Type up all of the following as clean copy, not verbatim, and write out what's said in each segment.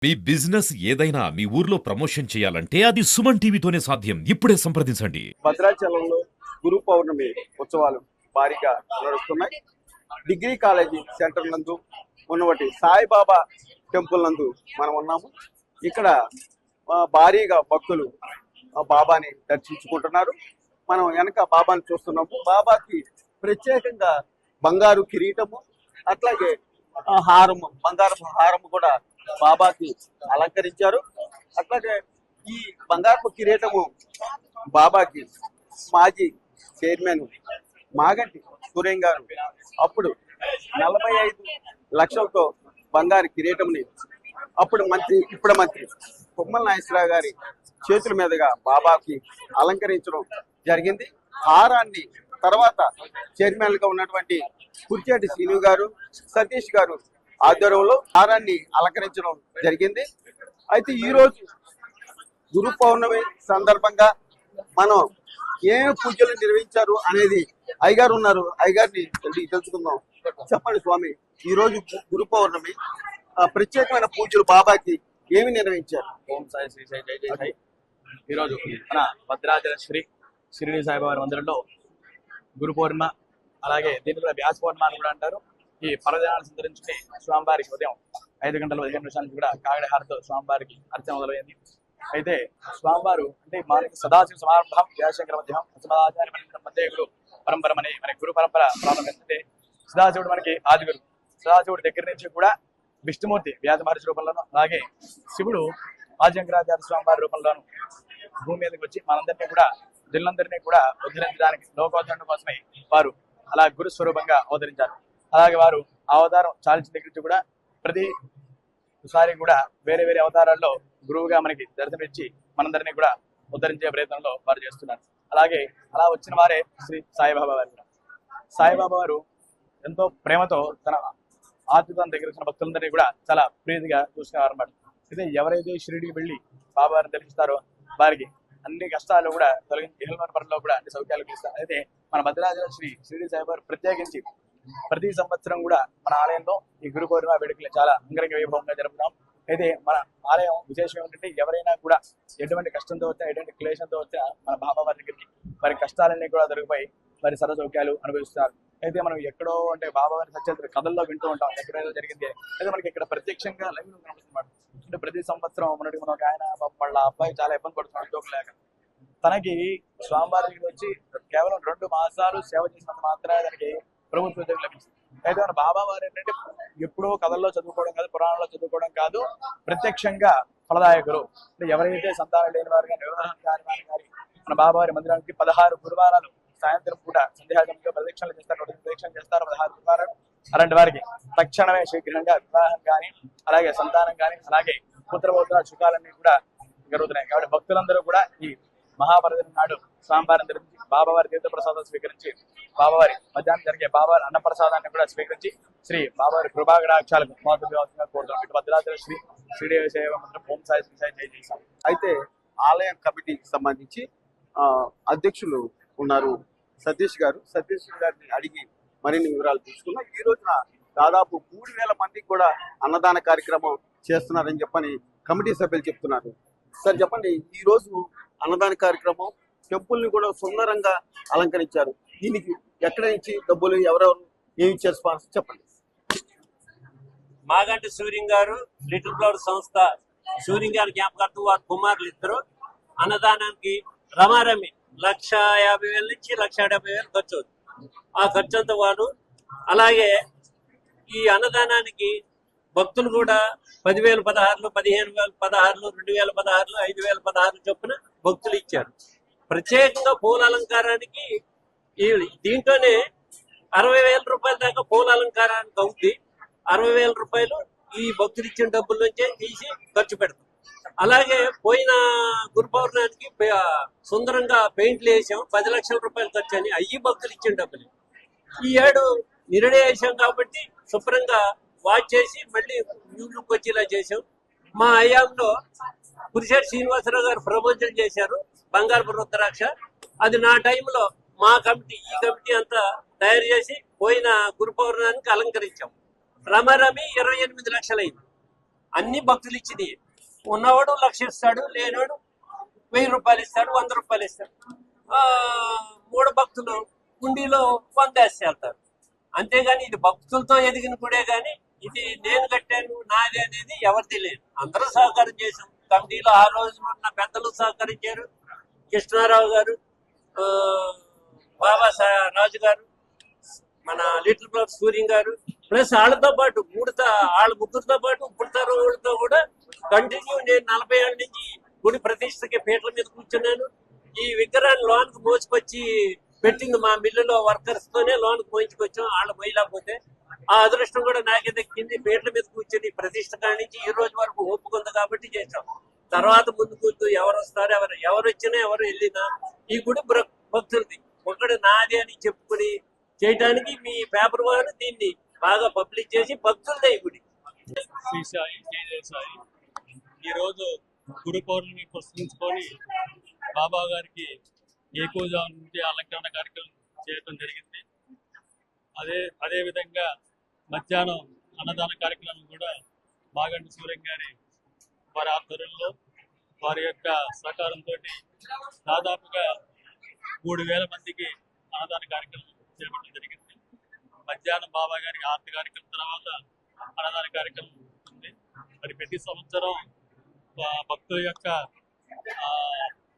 మీ business ఏదైనా మీ ఊర్లో promotion చేయాలంటే అది సుమన్ టీవీతోనే సాధ్యం. ఇప్పుడే సంప్రదించండి. భద్రాచలంలో గురు పౌర్ణమి ఉత్సవాలు భారీగా నడుస్తున్నాయి. డిగ్రీ కాలేజీ సెంటర్ నందు ఉన్నటువంటి సాయిబాబా టెంపుల్ నందు మనం ఉన్నాము. ఇక్కడ భారీగా భక్తులు బాబాని దర్శించుకుంటున్నారు. మనం వెనక బాబాని చూస్తున్నాము. బాబాకి ప్రత్యేకంగా బంగారు కిరీటము, అట్లాగే హారము, బంగారపు హారము కూడా బాబాకి అలంకరించారు. అట్లాగే ఈ బంగారపు కిరీటము బాబాకి మాజీ చైర్మన్ మాగంటి సూర్యం గారు అప్పుడు 45 లక్షలతో బంగారు కిరీటంని అప్పుడు ఇప్పుడు మంత్రి తుమ్మల నాగేశ్వరరావు గారి చేతుల మీదుగా బాబాకి అలంకరించడం జరిగింది. హారాన్ని తర్వాత చైర్మన్లుగా ఉన్నటువంటి కుర్చేటి శ్రీను గారు, సతీష్ గారు ఆధ్వర్యంలో హారాన్ని అలంకరించడం జరిగింది. అయితే ఈరోజు గురు పౌర్ణమి సందర్భంగా మనం ఏం పూజలు నిర్వహించారు అనేది అయ్యగారు ఉన్నారు, అయ్యగారిని తెలుసుకుందాం. చెప్పండి స్వామి, ఈ రోజు గురు పౌర్ణమి ప్రత్యేకమైన పూజలు బాబాకి ఏమి నిర్వహించారు? ఓం సాయి శ్రీ సాయి జై జై సాయి. ఈరోజు మన భద్రాచల శ్రీ షిరిడి సాయిబాబా మందిరంలో గురు పౌర్ణిమ, అలాగే దీన్ని కూడా వ్యాస పౌర్ణిమ అని కూడా అంటారు. ఈ పర్వదినాలు సంతరించుకుని స్వామివారికి ఉదయం 5:15 నుంచి కూడా కాగడి హారతో స్వామివారికి అర్చన మొదలైంది. అయితే స్వామివారు అంటే మనకి సదాశివ సమారంభం వ్యాసంకర మధ్యం అసమాచార్య మధ్య గురు పరంపర అనే మన గురు పరంపర ప్రారంభించితే సదాశివుడు మనకి ఆది గురు. సదాశివుడి దగ్గర నుంచి కూడా విష్ణుమూర్తి వ్యాస మహర్షి రూపంలోను, అలాగే శివుడు ఆదిశంకరాచార్య స్వామివారి రూపంలోను భూమి మీదకి వచ్చి మనందరినీ కూడా జిల్లందరినీ కూడా ఉద్ధరించడానికి లోకోద్ధరణ కోసమై వారు అలా గురు స్వరూపంగా అవతరించారు. అలాగే వారు అవతారం చాలించిన దగ్గర నుంచి కూడా ప్రతిసారి కూడా వేరే వేరే అవతారాల్లో గురువుగా మనకి దర్శనమిచ్చి మనందరినీ కూడా ఉద్ధరించే ప్రయత్నంలో వారు చేస్తున్నారు. అలాగే అలా వచ్చిన వారే శ్రీ సాయిబాబా వారు. సాయిబాబా వారు ఎంతో ప్రేమతో తన ఆత్మీయతను దగ్గర వచ్చిన భక్తులందరినీ కూడా చాలా ప్రీతిగా చూసుకునేవారు అన్నమాట. అయితే ఎవరైతే షిరిడికి వెళ్ళి బాబావారిని దర్శిస్తారో వారికి అన్ని కష్టాలు కూడా తొలగించి ఇహలోక పరంలో కూడా అన్ని సౌఖ్యాలు కలిగిస్తారు. అయితే మన భద్రాచలం శ్రీ షిరిడి సాయిబాబా ప్రత్యేకించి ప్రతి సంవత్సరం కూడా మన ఆలయంలో ఈ గురు పౌర్ణిమ వేడుకలు చాలా అంగరంగ వైభవంగా జరుపుతాం. అయితే మన ఆలయం విశేషం ఏమిటంటే ఎవరైనా కూడా ఎటువంటి కష్టంతో వచ్చినా, ఎటువంటి క్లేశంతో వచ్చినా మన బాబా వారి దగ్గరికి వారి కష్టాలన్నీ కూడా దొరికిపోయి వారి సర్వ సౌఖ్యాలు అనుభవిస్తారు. అయితే మనం ఎక్కడో అంటే బాబా వారి సత్యత కథల్లో వింటూ ఉంటాం, ఎక్కడైనా జరిగింది. అయితే మనకి ఇక్కడ ప్రత్యక్షంగా లైవ్ కనిపిస్తుంది. అంటే ప్రతి సంవత్సరం మనకి మన ఒక ఆయన వాళ్ళ అబ్బాయి చాలా ఇబ్బంది పడుతున్నాడు ఉద్యోగం. తనకి స్వామివారి వచ్చి కేవలం 2 మాసాలు సేవ చేసినంత మాత్రమే దానికి ప్రభుత్వ ఉద్యోగం లభించింది. అయితే మన బాబా వారు ఏంటంటే ఎప్పుడో కథల్లో చదువుకోవడం కాదు, పురాణంలో చదువుకోవడం కాదు, ప్రత్యక్షంగా ఫలదాయకులు. అంటే ఎవరైతే సంతానం లేని వారు కానీ, వివాహం కాని వారు కానీ మన బాబా వారి మందిరానికి 16 గురువారాలు సాయంత్రం పూట సంధ్యాగంలో ప్రదక్షిణలు చేస్తారు. 16 గురువారాలు అలాంటి వారికి తక్షణమే శీఘ్రంగా వివాహం కానీ, అలాగే సంతానం కానీ, అలాగే పుత్రపౌత్ర సుఖాలన్నీ కూడా జరుగుతున్నాయి. కాబట్టి భక్తులందరూ కూడా ఈ మహాపర్వదినం నాడు స్వామివారిని ధరించి బాబావారి తీర్థ ప్రసాదం స్వీకరించి బాబావారి మధ్యాహ్నం జరిగే బాబావారి అన్నప్రసాదాన్ని కూడా స్వీకరించి శ్రీ బాబావారి కృపాగడాక్షాలకు కోరుతున్నాం. ఇటు భద్రాచల శ్రీ శ్రీడి సేవ మంత్రం ఓం సాయి శ్రీ సాయి జై జై సాయి. అయితే ఆలయం కమిటీకి సంబంధించి అధ్యక్షులు ఉన్నారు సతీష్ గారు. సతీష్ గారిని అడిగి మరిన్ని వివరాలు తీసుకున్నాం. ఈ రోజున దాదాపు 3000 మందికి కూడా అన్నదాన కార్యక్రమం చేస్తున్నారని చెప్పని కమిటీ సభ్యులు చెప్తున్నారు. సార్ చెప్పండి, ఈ రోజు అన్నదాన కార్యక్రమం టెంపుల్ ని కూడా సుందరంగా అలంకరించారు. దీనికి ఎక్కడ నుంచి డబ్బులు ఎవరెవరు ఏమి ఇచ్చారు స్పాన్సర్ చెప్పండి. మాగంటి సూర్యం గారు, లిటిల్ ఫ్లవర్ సంస్థ సూర్యం గారి జ్ఞాపకార్థం వారి కుమారులు ఇద్దరు అన్నదానానికి రమారమి 1,50,000 నుంచి 1,70,000 ఖర్చు అవుతుంది. ఆ ఖర్చు అంతా వాడు. అలాగే ఈ అన్నదానానికి భక్తులు కూడా 10,000 16, 15,000 16, 2,000 16, 5,000 16 చొప్పున భక్తులు ఇచ్చారు. ప్రత్యేకంగా పూల అలంకారానికి దీంట్లోనే 60,000 రూపాయల దాకా పూల అలంకారానికి అవుతుంది. 60,000 రూపాయలు ఈ భక్తులు ఇచ్చిన డబ్బుల నుంచే తీసి ఖర్చు పెడతాం. అలాగే పోయిన గురు పౌర్ణానికి సుందరంగా పెయింట్లు వేసాం, 10 లక్షల రూపాయలు ఖర్చు అని, అయ్యి భక్తులు ఇచ్చిన డబ్బులు. ఈ ఏడు నిర్ణయం వేసాం కాబట్టి శుభ్రంగా వాచ్ చేసి మళ్ళీ న్యూ లుక్ వచ్చేలా చేసాం. మా హయాంలో కురిశెట్టి శ్రీనివాసరావు గారు ప్రమోషన్ చేశారు బంగారపు రుద్రాక్ష. అది నా టైంలో మా కమిటీ ఈ కమిటీ అంతా తయారు చేసి పోయిన గురు పౌర్ణానికి అలంకరించాం. రమారమి 28 లక్షలైంది. అన్ని భక్తులు ఇచ్చినాయి. ఉన్నవాడు 1,00,000 ఇస్తాడు, లేనివాడు 1000 రూపాయలు ఇస్తాడు, 100 రూపాయలు ఇస్తాడు. మూఢ భక్తులు కుండీలో 100 వేసి వెళ్తారు. అంతేగాని ఇది భక్తులతో ఎదిగిన గుడే గాని ఇది నేను కట్టాను నాది అనేది ఎవరిది లేదు. అందరూ సహకారం చేశాం. కమిటీలో ఆ రోజు ఉన్న పెద్దలు సహకరించారు. కృష్ణారావు గారు, బాబా రాజు గారు, మన లిటిల్ బ్రదర్ సూర్యం గారు, ప్లస్ వాళ్ళతో పాటు వాళ్ళ ముగ్గురితో పాటు పుడతారు వాళ్ళతో కూడా కంటిన్యూ. నేను 40 ఏళ్ళ నుంచి గుడి ప్రతిష్టకి పీటల మీద కూర్చున్నాను. ఈ విగ్రహాన్ని లోన్కి మోసుకొచ్చి పెట్టింది మా మిల్లులో వర్కర్స్ తోనే లోన్కి మోయించుకొచ్చాం. వాళ్ళు మొయ్యలేకపోతే ఆ అదృష్టం కూడా నాకే దక్కింది. పీటల మీద కూర్చొని ప్రతిష్ట కానించి ఈ రోజు వరకు ఒప్పుకుంది కాబట్టి చేశాం. తర్వాత ముందు ఎవరు వస్తారు, ఎవరు వచ్చినా ఎవరు వెళ్ళినా ఈ గుడి భక్తులది ఒకటి నాది అని చెప్పుకుని చేయడానికి మీ పేపర్ వారు దీన్ని బాగా పబ్లిష్ చేసి భక్తులదే ఈ గుడి. శ్రీ సాయి జయ సాయి. ఈరోజు గురు పౌర్ణమి పురస్కరించుకొని బాబా గారికి ఏకోజాము నుంచి అలంకరణ కార్యక్రమం చేయడం జరిగింది. అదేవిధంగా మధ్యాహ్నం అన్నదాన కార్యక్రమం కూడా మాగంటి సూర్యం గారి వారి ఆధ్వర్యంలో వారి యొక్క సహకారంతో దాదాపుగా 3,000 మందికి అన్నదాన కార్యక్రమం చేపట్టడం జరిగింది. మధ్యాహ్నం బాబా గారికి ఆరతి కార్యక్రమం తర్వాత అన్నదాన కార్యక్రమం ఉంటుంది. మరి ప్రతి సంవత్సరం భక్తుల యొక్క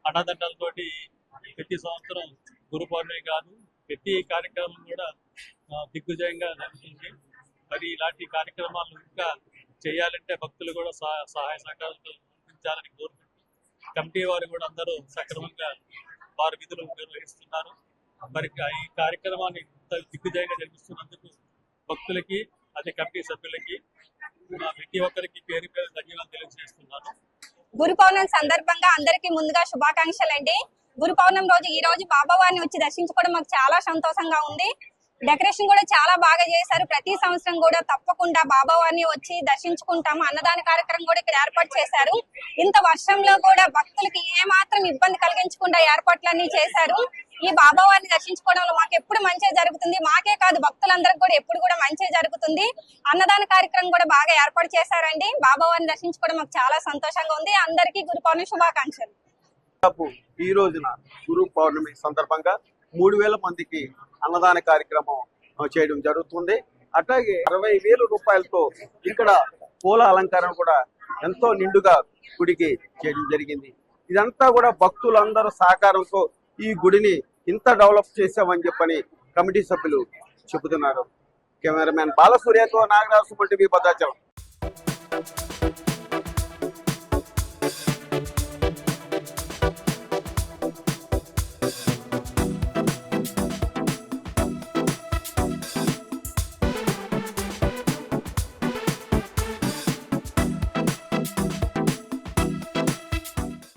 అన్నదండలతోటి ప్రతి సంవత్సరం గురు పౌర్ణమి కాదు ప్రతి కార్యక్రమం కూడా దిగ్విజయంగా జరుగుతుంది. మరి ఇలాంటి కార్యక్రమాలు ఇంకా చేయాలంటే భక్తులు కూడా సహాయ సహకారాలతో అందించాలని కోరుకుంటూ కమిటీ వారు కూడా అందరూ సక్రమంగా వారి విధులు నిర్వహిస్తున్నారు. మరి ఈ కార్యక్రమాన్ని దిగ్విజయంగా జరిపిస్తున్నందుకు భక్తులకి అదే కమిటీ సభ్యులకి ప్రతి ఒక్కరికి పేరు పేరు ధన్యవాదాలు తెలియజేస్తున్నాను. గురు పౌర్ణమి సందర్భంగా అందరికీ ముందుగా శుభాకాంక్షలు అండి. గురు పౌర్ణమి రోజు ఈ రోజు బాబా వారిని వచ్చి దర్శించుకోవడం మాకు చాలా సంతోషంగా ఉంది. డెకరేషన్ కూడా చాలా బాగా చేశారు. ప్రతి సంవత్సరం కూడా తప్పకుండా బాబా వారిని వచ్చి దర్శించుకుంటాము. అన్నదాన కార్యక్రమం కూడా ఇక్కడ ఏర్పాటు చేశారు. ఇంత వర్షంలో కూడా భక్తులకి ఏ మాత్రం ఇబ్బంది కలిగించకుండా ఏర్పాట్లన్నీ చేశారు. ఈ బాబా వారిని దర్శించుకోవడంలో మాకు ఎప్పుడు మంచి జరుగుతుంది. మాకే కాదు భక్తులందరికీ కూడా ఎప్పుడు కూడా మంచి జరుగుతుంది. అన్నదాన కార్యక్రమం కూడా బాగా ఏర్పాటు చేశారండి. బాబా వారిని దర్శించుకోవడం మాకు చాలా సంతోషంగా ఉంది. అందరికీ గురు పౌర్ణమి శుభాకాంక్షలు. ఈ రోజున గురు పౌర్ణమి సందర్భంగా 3,000 మందికి అన్నదాన కార్యక్రమం చేయడం జరుగుతుంది. అట్లాగే 60,000 రూపాయలతో ఇక్కడ పూల అలంకరణ కూడా ఎంతో నిండుగా గుడికి చేయడం జరిగింది. ఇదంతా కూడా భక్తులందరూ సహకారంతో ఈ గుడిని ఇంత డెవలప్ చేశామని చెప్పని కమిటీ సభ్యులు చెబుతున్నారు. కెమెరామెన్ బాలసూర్యతో నాగరాజు, సుమన్ టీవీ, భద్రాచలం.